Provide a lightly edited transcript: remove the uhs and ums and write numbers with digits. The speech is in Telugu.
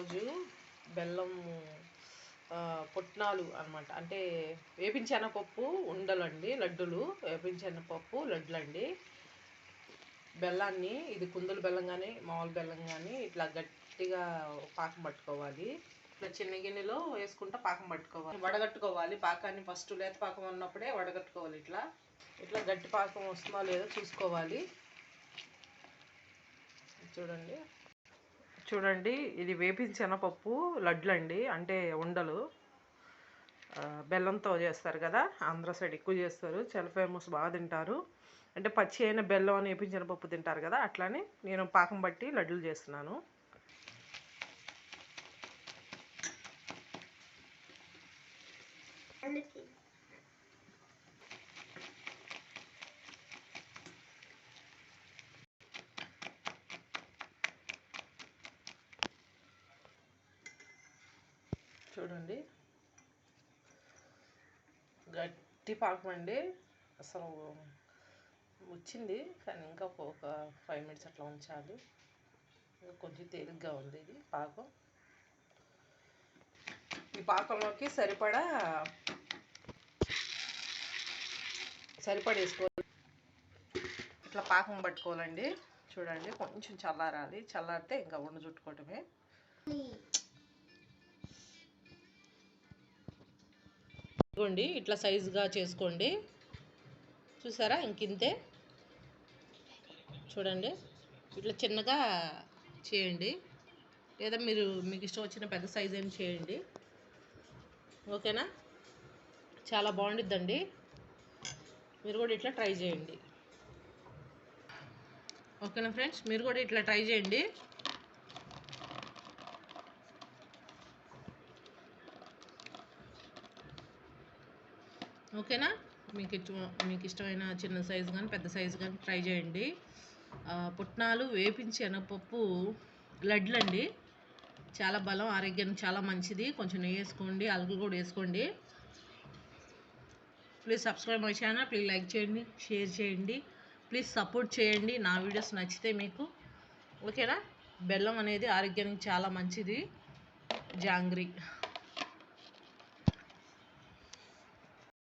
ఈరోజు బెల్లం పుట్నాలు అనమాట, అంటే వేపించెనపప్పు ఉండలండి, లడ్డులు, వేపించెనపప్పు లడ్డులండి. బెల్లాన్ని ఇది కుందులు బెల్లం కానీ మామూలు బెల్లం కానీ ఇట్లా గట్టిగా పాకం పట్టుకోవాలి. ఇట్లా చిన్న గిన్నెలో వేసుకుంటా పాకం పట్టుకోవాలి, వడగట్టుకోవాలి. పాకాన్ని ఫస్ట్ లేత పాకం ఉన్నప్పుడే వడగట్టుకోవాలి. ఇట్లా ఇట్లా గట్టి పాకం వస్తుందో లేదో చూసుకోవాలి. చూడండి ఇది వేపించెనపప్పు లడ్లండి, అంటే ఉండలు. బెల్లంతో చేస్తారు కదా, ఆంధ్ర సైడ్ ఎక్కువ చేస్తారు, చాలా ఫేమస్, బాగా తింటారు. అంటే పచ్చి అయిన బెల్లం అని వేపించెనపప్పు తింటారు కదా, అట్లానే నేను పాకం బట్టి లడ్డులు చేస్తున్నాను. చూడండి గట్టి పాకం అండి, అసలు వచ్చింది, కానీ ఇంకా ఒక 5 minutes అట్లా ఉంచాలి. కొంచెం తేలిగ్గా ఉంది ఇది పాకం. ఈ పాకంలోకి సరిపడా వేసుకోవాలి. ఇట్లా పాకం పట్టుకోవాలండి. చూడండి కొంచెం చల్లారాలి, చల్లారితే ఇంకా ఉండ చుట్టుకోవటమే. ఇదిగోండి ఇట్లా సైజుగా చేసుకోండి. చూసారా, ఇంకింతే. చూడండి ఇట్లా చిన్నగా చేయండి, లేదా మీకు ఇష్టం వచ్చిన పెద్ద సైజు ఏం చేయండి. ఓకేనా, చాలా బాగుండిద్దండి. మీరు కూడా ఇట్లా ట్రై చేయండి. ఓకేనా ఫ్రెండ్స్, మీరు కూడా ఇట్లా ట్రై చేయండి. ఓకేనా, మీకు ఇష్టమైన చిన్న సైజు కానీ పెద్ద సైజు కానీ ట్రై చేయండి. పుట్నాలు వేపించెనపప్పు లడ్లండి, చాలా బలం, ఆరోగ్యానికి చాలా మంచిది. కొంచెం నెయ్యి వేసుకోండి, అలుగులు కూడా వేసుకోండి. Please subscribe my channel, please like చేయండి, షేర్ చేయండి, ప్లీజ్ సపోర్ట్ చేయండి నా వీడియోస్ నచ్చితే మీకు. ఓకేనా, బెల్లం అనేది ఆరోగ్యానికి చాలా మంచిది. జాంగ్రీ.